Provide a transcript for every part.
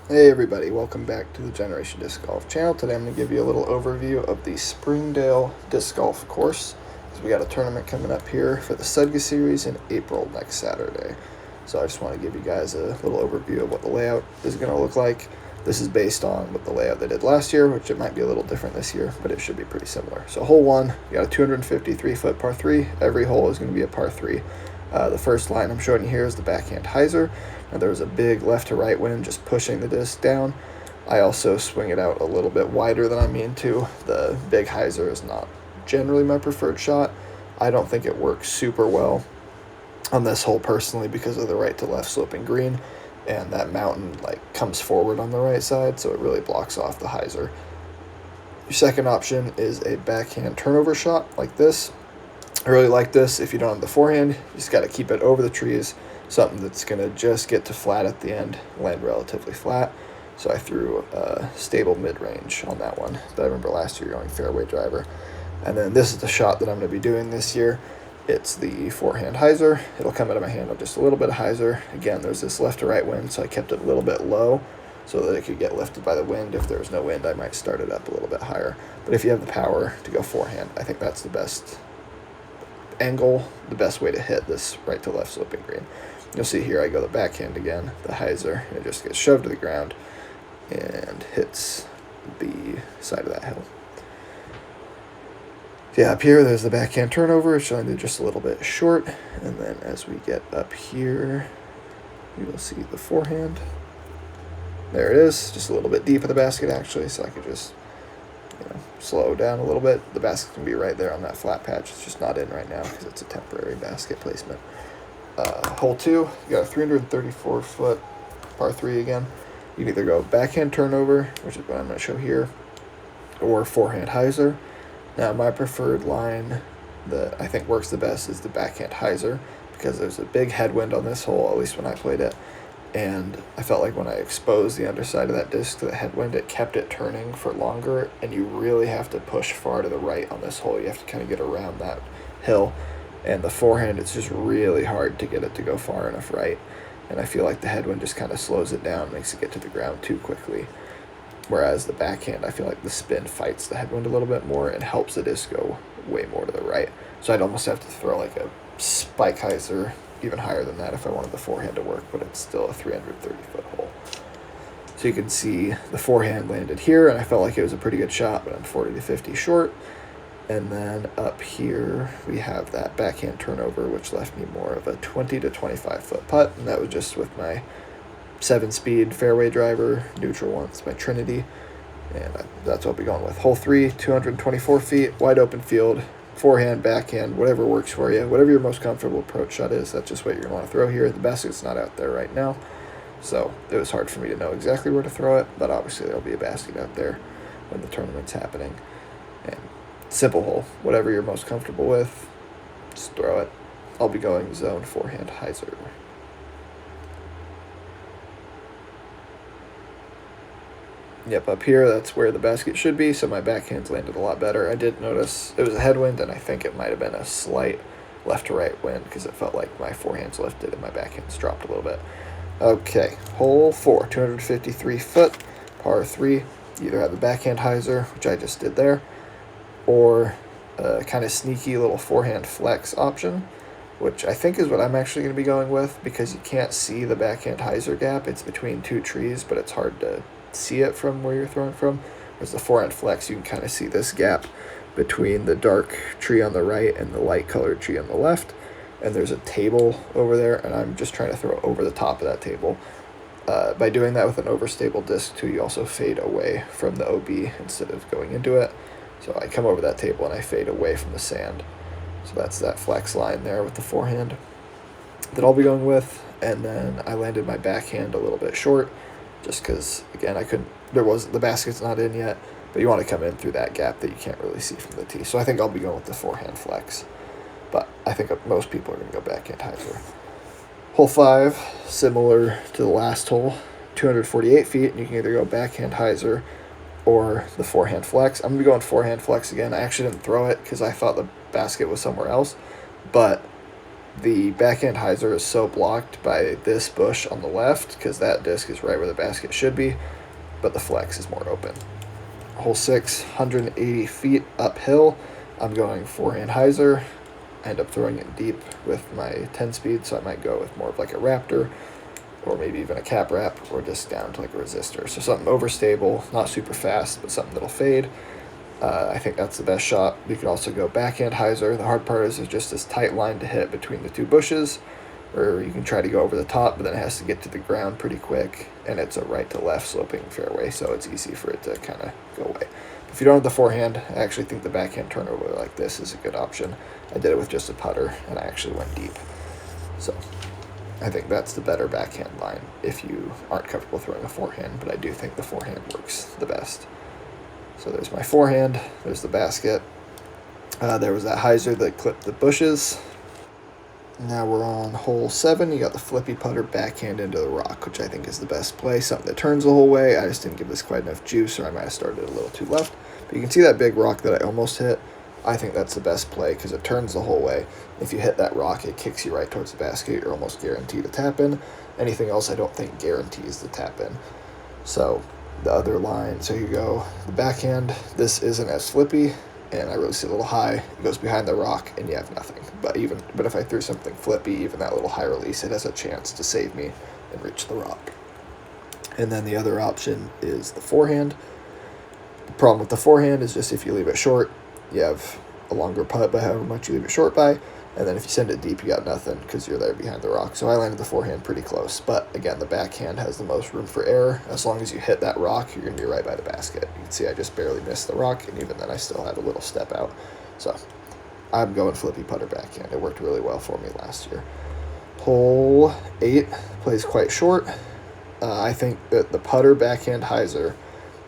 Hey everybody, welcome back to the Generation Disc Golf channel. Today I'm going to give you a little overview of the Springdale Disc Golf course. We got a tournament coming up here for the SUDGA series in April next Saturday. So I just want to give you guys a little overview of what the layout is going to look like. This is based on what the layout they did last year, which it might be a little different this year, but it should be pretty similar. So hole 1, you got a 253-foot par 3. Every hole is going to be a par 3. The first line I'm showing you here is the backhand hyzer. Now there was a big left to right wind just pushing the disc down. I also swing it out a little bit wider than I mean to. The big hyzer is not generally my preferred shot. I don't think it works super well on this hole personally because of the right to left sloping green, and that mountain comes forward on the right side, so it really blocks off the hyzer. Your second option is a backhand turnover shot like this. I really like this. If you don't have the forehand, you just got to keep it over the trees, something that's going to just get to flat at the end, land relatively flat. So I threw a stable mid-range on that one. But I remember last year going fairway driver. And then this is the shot that I'm going to be doing this year. It's the forehand hyzer. It'll come out of my hand on just a little bit of hyzer. Again, there's this left to right wind, so I kept it a little bit low so that it could get lifted by the wind. If there was no wind, I might start it up a little bit higher. But if you have the power to go forehand, I think that's the best angle, the best way to hit this right to left sloping green. You'll see here I go the backhand again, the hyzer, and it just gets shoved to the ground and hits the side of that hill. Yeah, up here there's the backhand turnover. It's showing just a little bit short, and then as we get up here, you will see the forehand. There it is, just a little bit deep in the basket actually, so I could just slow down a little bit. The basket can be right there on that flat patch. It's just not in right now because it's a temporary basket placement. Hole 2, you got a 334-foot par 3 again. You can either go backhand turnover, which is what I'm going to show here, or forehand hyzer. Now, my preferred line that I think works the best is the backhand hyzer because there's a big headwind on this hole, at least when I played it. And I felt like when I exposed the underside of that disc to the headwind, it kept it turning for longer, and you really have to push far to the right on this hole. You have to kind of get around that hill, and the forehand, it's just really hard to get it to go far enough right, and I feel like the headwind just kind of slows it down, makes it get to the ground too quickly. Whereas the backhand, I feel like the spin fights the headwind a little bit more and helps the disc go way more to the right. So I'd almost have to throw like a spike hyzer even higher than that if I wanted the forehand to work, but it's still a 330-foot hole. So you can see the forehand landed here, and I felt like it was a pretty good shot, but I'm 40 to 50 short. And then up here, we have that backhand turnover, which left me more of a 20 to 25-foot putt, and that was just with my 7-speed fairway driver, neutral ones, my Trinity, and that's what I'll be going with. Hole 3, 224 feet, wide open field, forehand, backhand, whatever works for you, whatever your most comfortable approach shot is, that's just what you're going to want to throw here. The basket's not out there right now, so it was hard for me to know exactly where to throw it, but obviously there'll be a basket out there when the tournament's happening. And simple hole, whatever you're most comfortable with, just throw it. I'll be going zone forehand hyzer. Yep, up here, that's where the basket should be, so my backhand's landed a lot better. I did notice it was a headwind, and I think it might have been a slight left to right wind because it felt like my forehand's lifted and my backhand's dropped a little bit. Okay, hole 4, 253-foot, par 3. You either have the backhand hyzer, which I just did there, or a kind of sneaky little forehand flex option, which I think is what I'm actually going to be going with because you can't see the backhand hyzer gap. It's between two trees, but it's hard to see it from where you're throwing from. Whereas the forehand flex, you can kind of see this gap between the dark tree on the right and the light colored tree on the left, and there's a table over there, and I'm just trying to throw over the top of that table. By doing that with an overstable disc too, you also fade away from the OB instead of going into it. So I come over that table and I fade away from the sand. So that's that flex line there with the forehand that I'll be going with. And then I landed my backhand a little bit short just because, again, the basket's not in yet, but you want to come in through that gap that you can't really see from the tee. So I think I'll be going with the forehand flex, but I think most people are going to go backhand hyzer. Hole 5, similar to the last hole, 248 feet, and you can either go backhand hyzer or the forehand flex. I'm going to be going forehand flex again. I actually didn't throw it because I thought the basket was somewhere else, but The backhand hyzer is so blocked by this bush on the left because that disc is right where the basket should be, but the flex is more open. Hole 6, 180 feet uphill. I'm going forehand hyzer. I end up throwing it deep with my 10 speed, so I might go with more of like a raptor, or maybe even a cap wrap, or just down to like a resistor. So something overstable, not super fast, but something that'll fade. I think that's the best shot. You could also go backhand hyzer. The hard part is there's just this tight line to hit between the two bushes, or you can try to go over the top, but then it has to get to the ground pretty quick, and it's a right to left sloping fairway, so it's easy for it to kind of go away. If you don't have the forehand, I actually think the backhand turnover like this is a good option. I did it with just a putter, and I actually went deep. So I think that's the better backhand line if you aren't comfortable throwing a forehand, but I do think the forehand works the best. So there's my forehand, there's the basket. There was that hyzer that clipped the bushes. Now we're on hole 7. You got the flippy putter backhand into the rock, which I think is the best play. Something that turns the whole way. I just didn't give this quite enough juice, or I might have started a little too left. But you can see that big rock that I almost hit. I think that's the best play because it turns the whole way. If you hit that rock, it kicks you right towards the basket. You're almost guaranteed to tap in. Anything else I don't think guarantees the tap in. So the other line, so you go the backhand. This isn't as flippy, and I really see a little high. It goes behind the rock, and you have nothing. But if I threw something flippy, even that little high release, it has a chance to save me and reach the rock. And then the other option is the forehand. The problem with the forehand is just if you leave it short, you have a longer putt by however much you leave it short by, and then if you send it deep, you got nothing because you're there behind the rock. So I landed the forehand pretty close, but again, the backhand has the most room for error. As long as you hit that rock, you're going to be right by the basket. You can see I just barely missed the rock, and even then I still had a little step out. So I'm going flippy putter backhand. It worked really well for me last year. Hole 8 plays quite short. I think that the putter backhand hyzer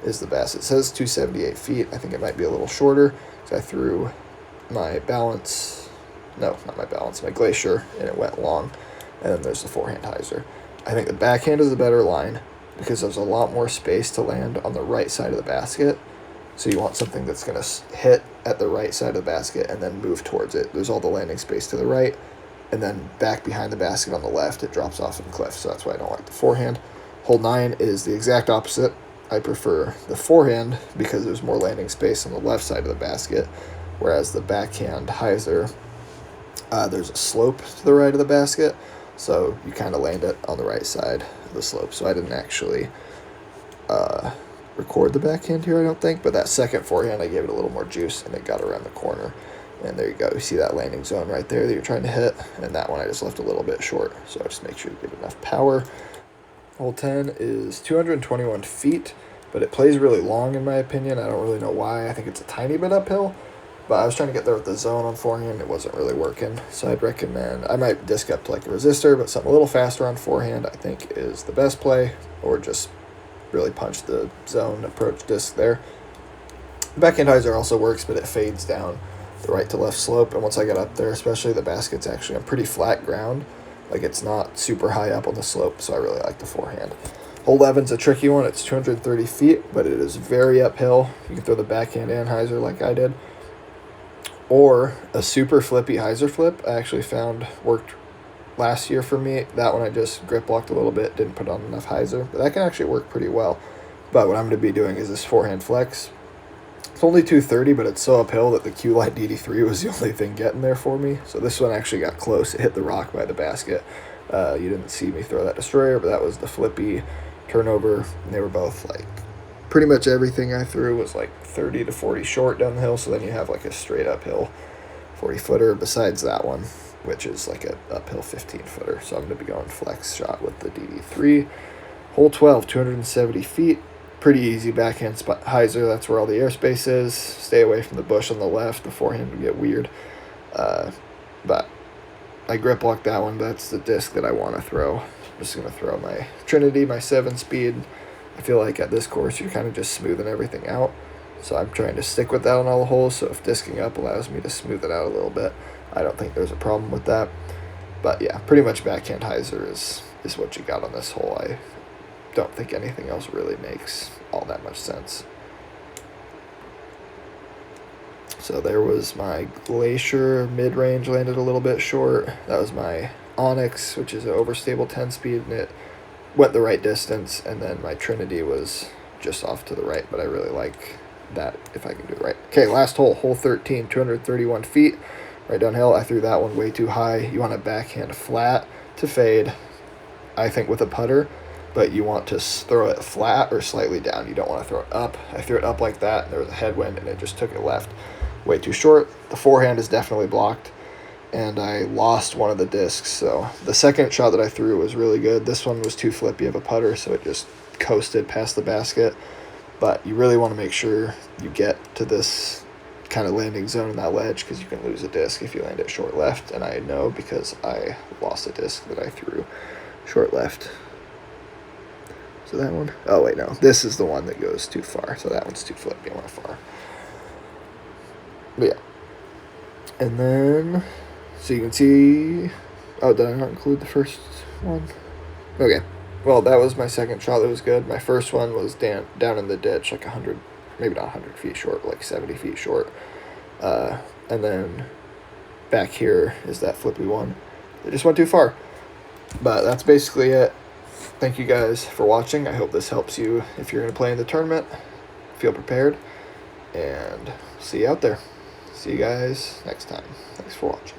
is the best. It says 278 feet. I think it might be a little shorter because I threw my balance, no, not my balance, my glacier, and it went long. And then there's the forehand hyzer. I think the backhand is a better line because there's a lot more space to land on the right side of the basket. So you want something that's going to hit at the right side of the basket and then move towards it. There's all the landing space to the right, and then back behind the basket on the left, it drops off in the cliff. So that's why I don't like the forehand. Hole 9 is the exact opposite. I prefer the forehand because there's more landing space on the left side of the basket, whereas the backhand hyzer, there's a slope to the right of the basket, so you kind of land it on the right side of the slope. So I didn't actually record the backhand here, I don't think, but that second forehand, I gave it a little more juice, and it got around the corner. And there you go. You see that landing zone right there that you're trying to hit, and that one I just left a little bit short, so just make sure you get enough power. Hole 10 is 221 feet, but it plays really long in my opinion. I don't really know why. I think it's a tiny bit uphill, but I was trying to get there with the zone on forehand. It wasn't really working, so I'd recommend, I might disc up to like a resistor, but something a little faster on forehand I think is the best play, or just really punch the zone approach disc there. Backhand hyzer also works, but it fades down the right to left slope, and once I get up there, especially, the basket's actually on pretty flat ground. Like, it's not super high up on the slope, so I really like the forehand. Hole 11's a tricky one. It's 230 feet, but it is very uphill. You can throw the backhand and hyzer like I did. Or a super flippy hyzer flip I actually found worked last year for me. That one I just grip locked a little bit, didn't put on enough hyzer, but that can actually work pretty well. But what I'm going to be doing is this forehand flex. It's only 230, but it's so uphill that the Q-Lite DD3 was the only thing getting there for me. So this one actually got close. It hit the rock by the basket. You didn't see me throw that destroyer, but that was the flippy turnover. And they were both like, pretty much everything I threw was like 30 to 40 short down the hill. So then you have like a straight uphill 40-footer besides that one, which is like a uphill 15-footer. So I'm going to be going flex shot with the DD3. Hole 12, 270 feet. Pretty easy backhand hyzer. That's where all the airspace is. Stay away from the bush on the left. The forehand would get weird. But I grip locked that one. That's the disc that I want to throw. I'm just going to throw my Trinity, my 7-speed. I feel like at this course you're kind of just smoothing everything out. So I'm trying to stick with that on all the holes. So if disking up allows me to smooth it out a little bit, I don't think there's a problem with that. But yeah, pretty much backhand hyzer is what you got on this hole. I don't think anything else really makes all that much sense. So there was my Glacier mid-range, landed a little bit short. That was my Onyx, which is an overstable 10-speed, and it went the right distance. And then my Trinity was just off to the right, but I really like that if I can do it right. Okay, last hole, hole 13, 231 feet, right downhill. I threw that one way too high. You want to backhand flat to fade, I think, with a putter, but you want to throw it flat or slightly down. You don't want to throw it up. I threw it up like that. There was a headwind, and it just took it left. Way too short. The forehand is definitely blocked, and I lost one of the discs. So the second shot that I threw was really good. This one was too flippy of a putter, so it just coasted past the basket. But you really want to make sure you get to this kind of landing zone in that ledge, because you can lose a disc if you land it short left, and I know because I lost a disc that I threw short left. So that one, oh wait, no, this is the one that goes too far, so that one's too flippy. I went far. But yeah, and then, so you can see, oh, did I not include the first one? Okay, well, that was my second shot that was good. My first one was down in the ditch, like 100, maybe not 100 feet short, but like 70 feet short. And then back here is that flippy one. It just went too far. But that's basically it. Thank you guys for watching. I hope this helps you if you're going to play in the tournament. Feel prepared, and see you out there. See you guys next time. Thanks for watching.